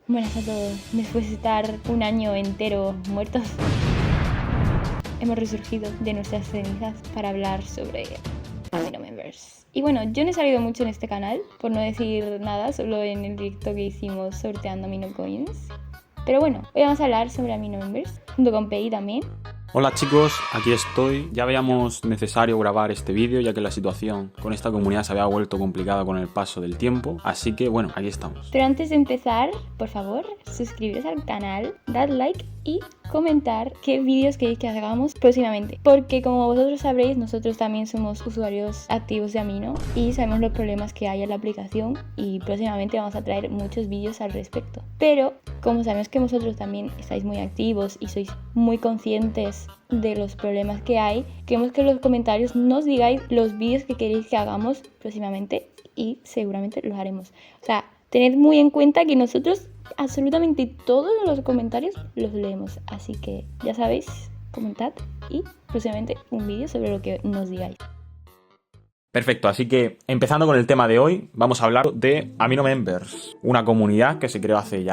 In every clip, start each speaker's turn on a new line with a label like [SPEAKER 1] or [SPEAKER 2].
[SPEAKER 1] Buenas a todos. Después de estar un año entero muertos, hemos resurgido de nuestras cenizas para hablar sobre Amino Members. Y bueno, yo no he salido mucho en este canal, por no decir nada, solo en el directo que hicimos sorteando Amino Coins. Pero bueno, hoy vamos a hablar sobre Amino Members, junto con Pei también.
[SPEAKER 2] Hola chicos, aquí estoy. Ya veíamos necesario grabar este vídeo ya que la situación con esta comunidad se había vuelto complicada con el paso del tiempo, así que bueno, aquí estamos.
[SPEAKER 1] Pero antes de empezar, por favor, suscribiros al canal, dad like y comentar qué vídeos queréis que hagamos próximamente, porque como vosotros sabréis, nosotros también somos usuarios activos de Amino y sabemos los problemas que hay en la aplicación y próximamente vamos a traer muchos vídeos al respecto. Pero como sabemos que vosotros también estáis muy activos y sois muy conscientes de los problemas que hay, queremos que en los comentarios nos digáis los vídeos que queréis que hagamos próximamente y seguramente los haremos. O sea, tened muy en cuenta que nosotros absolutamente todos los comentarios los leemos, así que ya sabéis, comentad y próximamente un vídeo sobre lo que nos digáis.
[SPEAKER 2] Perfecto, así que empezando con el tema de hoy, vamos a hablar de Amino Members, una comunidad que se creó hace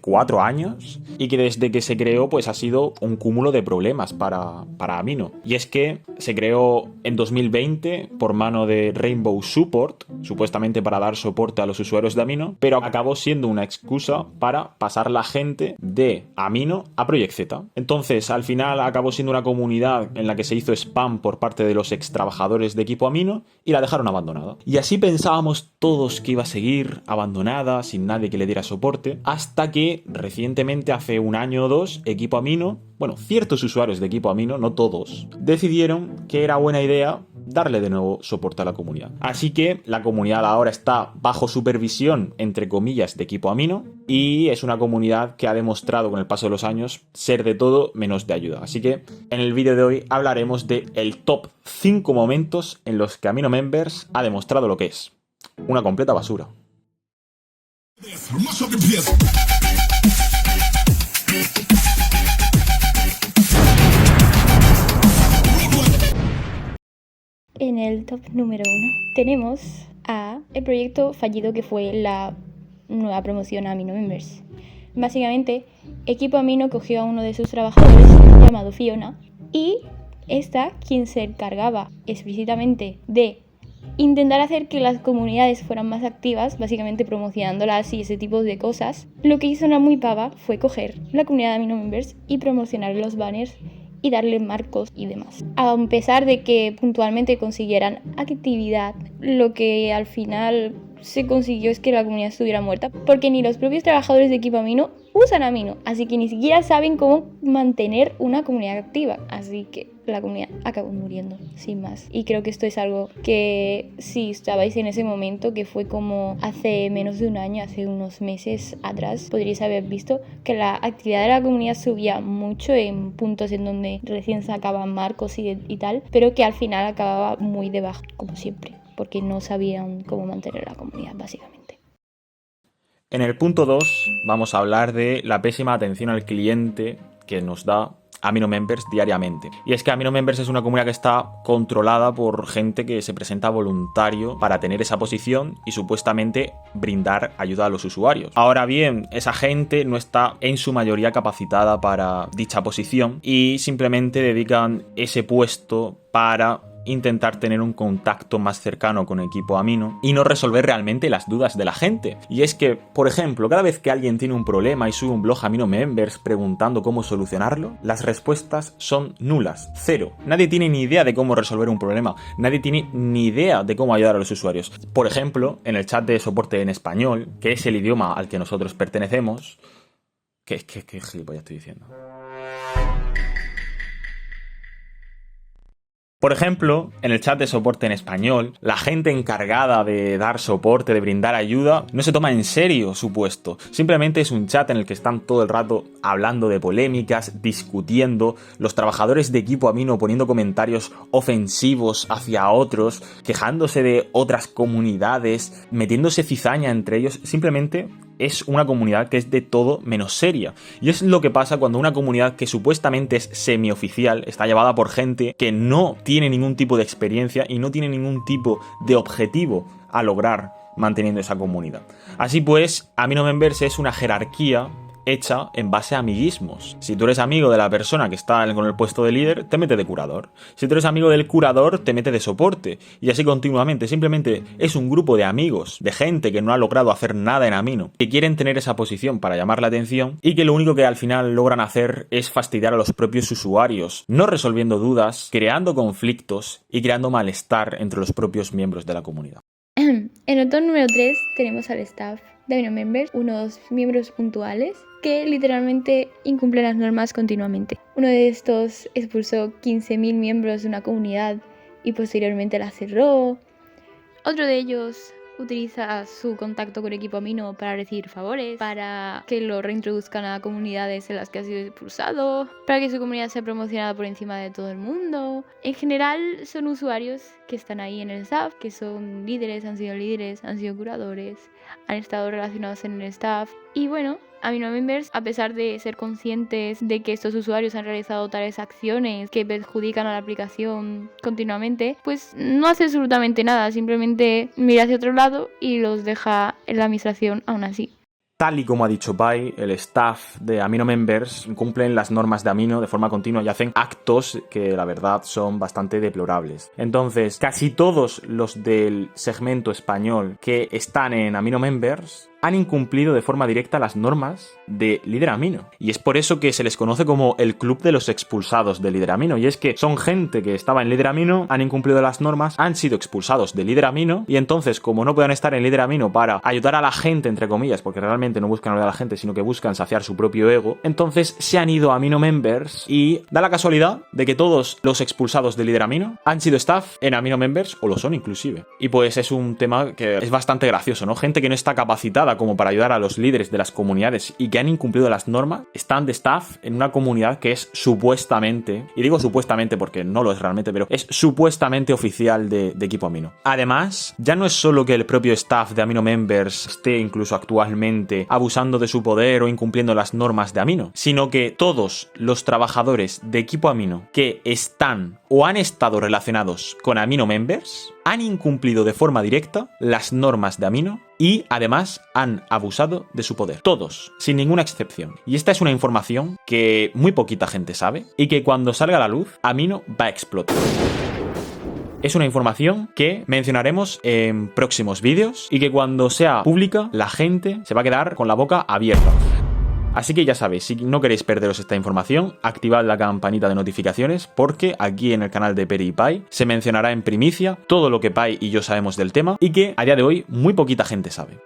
[SPEAKER 2] 4 años y que desde que se creó pues ha sido un cúmulo de problemas para Amino. Y es que se creó en 2020 por mano de Rainbow Support, supuestamente para dar soporte a los usuarios de Amino, pero acabó siendo una excusa para pasar la gente de Amino a Project Z. Entonces al final acabó siendo una comunidad en la que se hizo spam por parte de los ex trabajadores de equipo Amino y la dejaron abandonada. Y así pensábamos todos que iba a seguir abandonada, sin nadie que le diera soporte, hasta que recientemente, hace un año o dos, equipo Amino, bueno, ciertos usuarios de equipo Amino, no todos, decidieron que era buena idea darle de nuevo soporte a la comunidad. Así que la comunidad ahora está bajo supervisión, entre comillas, de equipo Amino, y es una comunidad que ha demostrado con el paso de los años ser de todo menos de ayuda. Así que en el vídeo de hoy hablaremos de el top 5 momentos en los que Amino Members ha demostrado lo que es una completa basura.
[SPEAKER 1] En el top número 1 tenemos a el proyecto fallido que fue la nueva promoción a Amino Members. Básicamente, equipo Amino cogió a uno de sus trabajadores llamado Fiona y esta, quien se encargaba explícitamente de intentar hacer que las comunidades fueran más activas, básicamente promocionándolas y ese tipo de cosas, lo que hizo una muy pava fue coger la comunidad de Amino Members y promocionar los banners y darle marcos y demás. A pesar de que puntualmente consiguieran actividad, lo que al final se consiguió es que la comunidad estuviera muerta, porque ni los propios trabajadores de equipo Amino usan Amino, así que ni siquiera saben cómo mantener una comunidad activa, así que la comunidad acabó muriendo, sin más. Y creo que esto es algo que si estabais en ese momento, que fue como hace menos de un año, hace unos meses atrás, podríais haber visto que la actividad de la comunidad subía mucho en puntos en donde recién sacaban marcos y tal, pero que al final acababa muy debajo, como siempre, porque no sabían cómo mantener la comunidad, básicamente.
[SPEAKER 2] En el punto 2 vamos a hablar de la pésima atención al cliente que nos da Amino Members diariamente. Y es que Amino Members es una comunidad que está controlada por gente que se presenta voluntario para tener esa posición y supuestamente brindar ayuda a los usuarios. Ahora bien, esa gente no está en su mayoría capacitada para dicha posición y simplemente dedican ese puesto para intentar tener un contacto más cercano con equipo Amino y no resolver realmente las dudas de la gente. Y es que, por ejemplo, cada vez que alguien tiene un problema y sube un blog a Amino Members preguntando cómo solucionarlo, las respuestas son nulas, cero. Nadie tiene ni idea de cómo resolver un problema, nadie tiene ni idea de cómo ayudar a los usuarios. Por ejemplo, en el chat de soporte en español, que es el idioma al que nosotros pertenecemos, ¿qué gilipollas estoy diciendo? Por ejemplo, en el chat de soporte en español, la gente encargada de dar soporte, de brindar ayuda, no se toma en serio su puesto. Simplemente es un chat en el que están todo el rato hablando de polémicas, discutiendo, los trabajadores de equipo Amino poniendo comentarios ofensivos hacia otros, quejándose de otras comunidades, metiéndose cizaña entre ellos. Simplemente es una comunidad que es de todo menos seria. Y es lo que pasa cuando una comunidad que supuestamente es semioficial está llevada por gente que no tiene ningún tipo de experiencia y no tiene ningún tipo de objetivo a lograr manteniendo esa comunidad. Así pues, Amino Members es una jerarquía hecha en base a amiguismos. Si tú eres amigo de la persona que está con el puesto de líder, te mete de curador. Si tú eres amigo del curador, te mete de soporte. Y así continuamente. Simplemente es un grupo de amigos, de gente que no ha logrado hacer nada en Amino, que quieren tener esa posición para llamar la atención y que lo único que al final logran hacer es fastidiar a los propios usuarios, no resolviendo dudas, creando conflictos y creando malestar entre los propios miembros de la comunidad.
[SPEAKER 1] En el top número 3 tenemos al staff de Amino Members, unos miembros puntuales que literalmente incumplen las normas continuamente. Uno de estos expulsó 15.000 miembros de una comunidad y posteriormente la cerró. Otro de ellos utiliza su contacto con Equipo Amino para recibir favores, para que lo reintroduzcan a comunidades en las que ha sido expulsado, para que su comunidad sea promocionada por encima de todo el mundo. En general son usuarios que están ahí en el staff, que son líderes, han sido curadores, han estado relacionados en el staff. Y bueno, Amino Members, a pesar de ser conscientes de que estos usuarios han realizado tales acciones que perjudican a la aplicación continuamente, pues no hace absolutamente nada, simplemente mira hacia otro lado y los deja en la administración aún así.
[SPEAKER 2] Tal y como ha dicho Pai, el staff de Amino Members cumplen las normas de Amino de forma continua y hacen actos que la verdad son bastante deplorables. Entonces, casi todos los del segmento español que están en Amino Members han incumplido de forma directa las normas de Líder Amino. Y es por eso que se les conoce como el club de los expulsados de Líder Amino. Y es que son gente que estaba en Líder Amino, han incumplido las normas, han sido expulsados de Líder Amino, y entonces, como no pueden estar en Líder Amino para ayudar a la gente, entre comillas, porque realmente no buscan ayudar a la gente, sino que buscan saciar su propio ego, entonces se han ido a Amino Members y da la casualidad de que todos los expulsados de Líder Amino han sido staff en Amino Members, o lo son inclusive. Y pues es un tema que es bastante gracioso, ¿no? Gente que no está capacitada como para ayudar a los líderes de las comunidades y que han incumplido las normas, están de staff en una comunidad que es supuestamente, y digo supuestamente porque no lo es realmente, pero es supuestamente oficial de Equipo Amino. Además, ya no es solo que el propio staff de Amino Members esté incluso actualmente abusando de su poder o incumpliendo las normas de Amino, sino que todos los trabajadores de Equipo Amino que están o han estado relacionados con Amino Members han incumplido de forma directa las normas de Amino y además han abusado de su poder. Todos, sin ninguna excepción. Y esta es una información que muy poquita gente sabe y que cuando salga a la luz, Amino va a explotar. Es una información que mencionaremos en próximos vídeos y que cuando sea pública, la gente se va a quedar con la boca abierta. Así que ya sabéis, si no queréis perderos esta información, activad la campanita de notificaciones porque aquí en el canal de Peri y Pai se mencionará en primicia todo lo que Pai y yo sabemos del tema y que a día de hoy muy poquita gente sabe.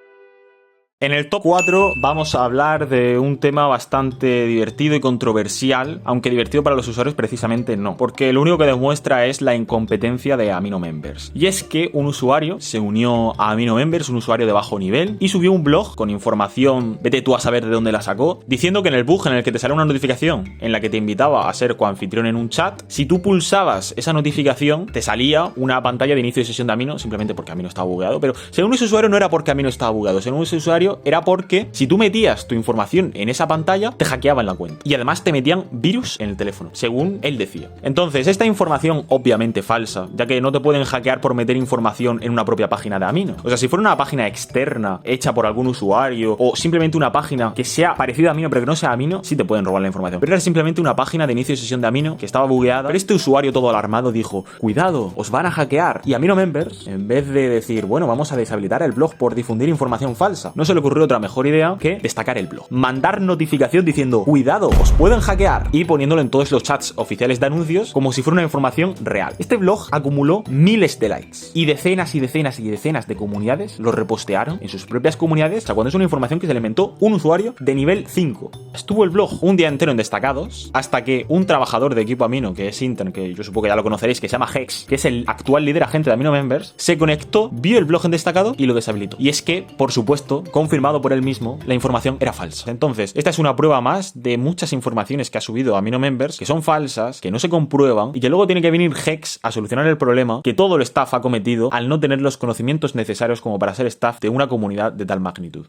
[SPEAKER 2] En el top 4 vamos a hablar de un tema bastante divertido y controversial, aunque divertido para los usuarios precisamente no, porque lo único que demuestra es la incompetencia de Amino Members. Y es que un usuario se unió a Amino Members, un usuario de bajo nivel, y subió un blog con información, vete tú a saber de dónde la sacó, diciendo que en el bug en el que te sale una notificación en la que te invitaba a ser coanfitrión en un chat, si tú pulsabas esa notificación, te salía una pantalla de inicio de sesión de Amino, simplemente porque Amino estaba bugueado, pero según ese usuario no era porque Amino estaba bugueado, según ese usuario era porque si tú metías tu información en esa pantalla, te hackeaban la cuenta. Y además te metían virus en el teléfono, según él decía. Entonces, esta información obviamente falsa, ya que no te pueden hackear por meter información en una propia página de Amino. O sea, si fuera una página externa, hecha por algún usuario, o simplemente una página que sea parecida a Amino, pero que no sea Amino, sí te pueden robar la información. Pero era simplemente una página de inicio de sesión de Amino que estaba bugueada. Pero este usuario todo alarmado dijo, cuidado, os van a hackear. Y Amino Members, en vez de decir, bueno, vamos a deshabilitar el blog por difundir información falsa, no se le ocurrió otra mejor idea que destacar el blog. Mandar notificación diciendo, cuidado, os pueden hackear, y poniéndolo en todos los chats oficiales de anuncios como si fuera una información real. Este blog acumuló miles de likes y decenas y decenas y decenas de comunidades lo repostearon en sus propias comunidades, o sea, cuando es una información que se le inventó un usuario de nivel 5. Estuvo el blog un día entero en destacados hasta que un trabajador de Equipo Amino, que es intern, que yo supongo que ya lo conoceréis, que se llama Hex, que es el actual líder agente de Amino Members, se conectó, vio el blog en destacado y lo deshabilitó. Y es que, por supuesto, confirmado por él mismo, la información era falsa. Entonces, esta es una prueba más de muchas informaciones que ha subido Amino Members, que son falsas, que no se comprueban y que luego tiene que venir Hex a solucionar el problema que todo el staff ha cometido al no tener los conocimientos necesarios como para ser staff de una comunidad de tal magnitud.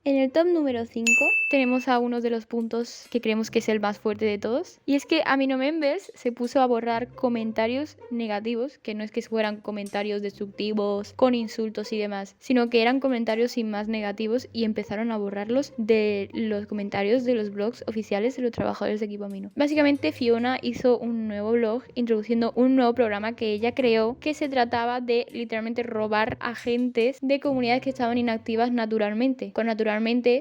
[SPEAKER 1] En el top número 5 tenemos a uno de los puntos que creemos que es el más fuerte de todos. Y es que Amino Members se puso a borrar comentarios negativos, que no es que fueran comentarios destructivos, con insultos y demás, sino que eran comentarios sin más negativos y empezaron a borrarlos de los comentarios de los blogs oficiales de los trabajadores de Equipo Amino. Básicamente Fiona hizo un nuevo blog introduciendo un nuevo programa que ella creó, que se trataba de literalmente robar agentes de comunidades que estaban inactivas naturalmente. Con naturalmente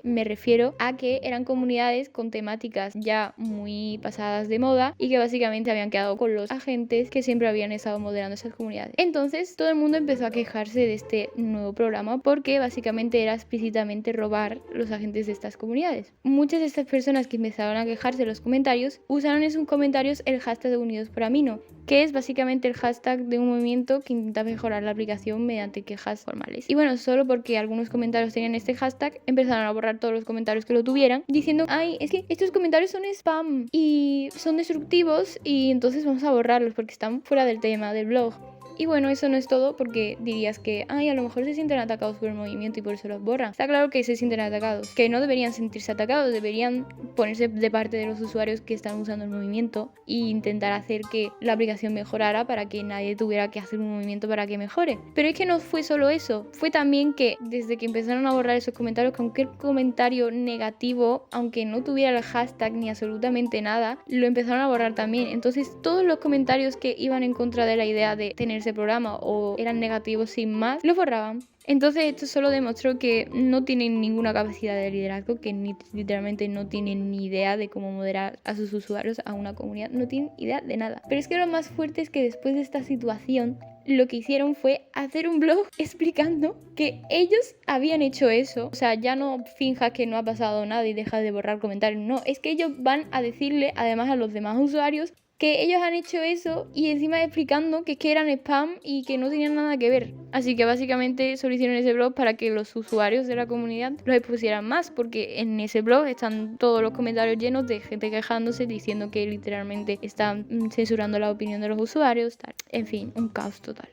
[SPEAKER 1] me refiero a que eran comunidades con temáticas ya muy pasadas de moda y que básicamente habían quedado con los agentes que siempre habían estado moderando esas comunidades. Entonces todo el mundo empezó a quejarse de este nuevo programa porque básicamente era explícitamente robar los agentes de estas comunidades. Muchas de estas personas que empezaron a quejarse en los comentarios usaron en sus comentarios el hashtag de Unidos por Amino, que es básicamente el hashtag de un movimiento que intenta mejorar la aplicación mediante quejas formales. Y bueno, solo porque algunos comentarios tenían este hashtag, empezaron a borrar todos los comentarios que lo tuvieran, diciendo, ay, es que estos comentarios son spam y son destructivos y entonces vamos a borrarlos porque están fuera del tema del blog. Y bueno, eso no es todo, porque dirías que, ay, a lo mejor se sienten atacados por el movimiento y por eso los borran. Está claro que se sienten atacados, que no deberían sentirse atacados, deberían ponerse de parte de los usuarios que están usando el movimiento e intentar hacer que la aplicación mejorara para que nadie tuviera que hacer un movimiento para que mejore. Pero es que no fue solo eso, fue también que desde que empezaron a borrar esos comentarios, cualquier comentario negativo, aunque no tuviera el hashtag ni absolutamente nada, lo empezaron a borrar también. Entonces todos los comentarios que iban en contra de la idea de tener ese programa o eran negativos sin más, los borraban. Entonces esto solo demostró que no tienen ninguna capacidad de liderazgo, que literalmente no tienen ni idea de cómo moderar a sus usuarios, a una comunidad, no tienen idea de nada. Pero es que lo más fuerte es que después de esta situación lo que hicieron fue hacer un blog explicando que ellos habían hecho eso. O sea, ya no finjas que no ha pasado nada y dejas de borrar comentarios, no, es que ellos van a decirle además a los demás usuarios que ellos han hecho eso y encima explicando que es que eran spam y que no tenían nada que ver. Así que básicamente solo hicieron ese blog para que los usuarios de la comunidad los expusieran más, porque en ese blog están todos los comentarios llenos de gente quejándose, diciendo que literalmente están censurando la opinión de los usuarios, tal. En fin, un caos total.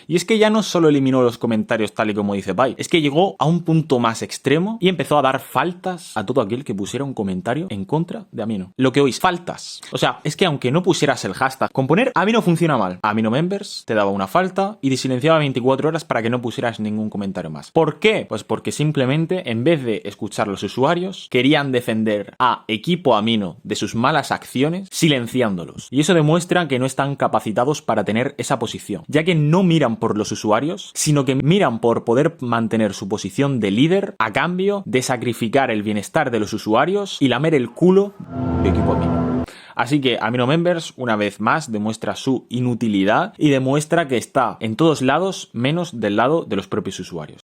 [SPEAKER 2] Y es que ya no solo eliminó los comentarios tal y como dice Pai, es que llegó a un punto más extremo y empezó a dar faltas a todo aquel que pusiera un comentario en contra de Amino. Lo que oís, faltas. O sea, es que aunque no pusieras el hashtag, con poner Amino funciona mal. Amino Members te daba una falta y te silenciaba 24 horas para que no pusieras ningún comentario más. ¿Por qué? Pues porque simplemente, en vez de escuchar a los usuarios, querían defender a Equipo Amino de sus malas acciones, silenciándolos. Y eso demuestra que no están capacitados para tener esa posición, ya que no miran por los usuarios, sino que miran por poder mantener su posición de líder a cambio de sacrificar el bienestar de los usuarios y lamer el culo de Equipo Amino. Así que Amino Members, una vez más, demuestra su inutilidad y demuestra que está en todos lados menos del lado de los propios usuarios.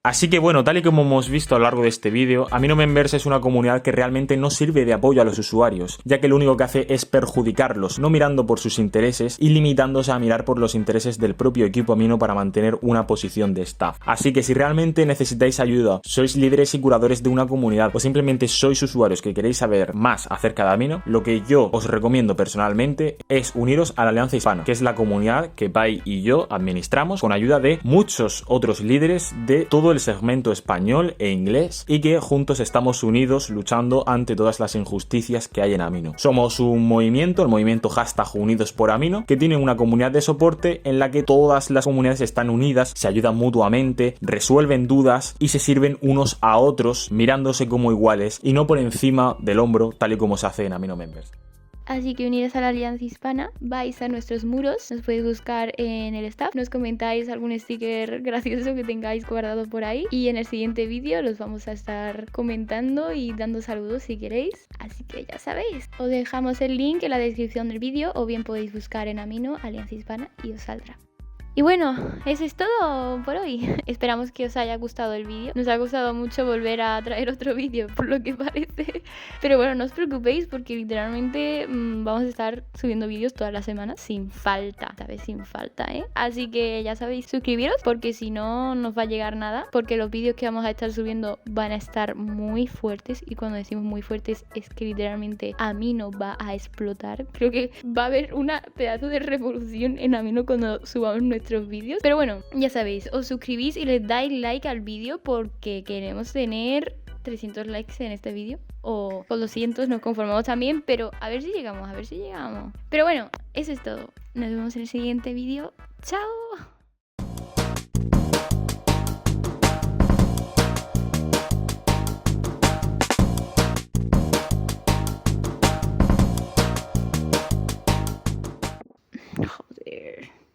[SPEAKER 2] Así que bueno, tal y como hemos visto a lo largo de este vídeo, Amino Members es una comunidad que realmente no sirve de apoyo a los usuarios, ya que lo único que hace es perjudicarlos, no mirando por sus intereses y limitándose a mirar por los intereses del propio equipo Amino para mantener una posición de staff. Así que si realmente necesitáis ayuda, sois líderes y curadores de una comunidad o simplemente sois usuarios que queréis saber más acerca de Amino, lo que yo os recomiendo personalmente es uniros a la Alianza Hispana, que es la comunidad que Pai y yo administramos con ayuda de muchos otros líderes de todo el segmento español e inglés y que juntos estamos unidos luchando ante todas las injusticias que hay en Amino. Somos un movimiento, el movimiento hashtag Unidos por Amino, que tiene una comunidad de soporte en la que todas las comunidades están unidas, se ayudan mutuamente, resuelven dudas y se sirven unos a otros mirándose como iguales y no por encima del hombro tal y como se hace en Amino Members.
[SPEAKER 1] Así que unidos a la Alianza Hispana, vais a nuestros muros, nos podéis buscar en el staff, nos comentáis algún sticker gracioso que tengáis guardado por ahí y en el siguiente vídeo los vamos a estar comentando y dando saludos si queréis, así que ya sabéis. Os dejamos el link en la descripción del vídeo o bien podéis buscar en Amino Alianza Hispana y os saldrá. Y bueno, eso es todo por hoy. Esperamos que os haya gustado el vídeo. Nos ha gustado mucho volver a traer otro vídeo, por lo que parece. Pero bueno, no os preocupéis porque literalmente vamos a estar subiendo vídeos todas las semanas sin falta. ¿Sabes? Sin falta, ¿eh? Así que ya sabéis, suscribiros porque si no, no os va a llegar nada. Porque los vídeos que vamos a estar subiendo van a estar muy fuertes. Y cuando decimos muy fuertes es que literalmente Amino va a explotar. Creo que va a haber una pedazo de revolución en Amino cuando subamos nuestro nuestros vídeos. Pero bueno, ya sabéis, os suscribís y les dais like al vídeo porque queremos tener 300 likes en este vídeo. O con 200 nos conformamos también, pero a ver si llegamos, a ver si llegamos. Pero bueno, eso es todo. Nos vemos en el siguiente vídeo. ¡Chao!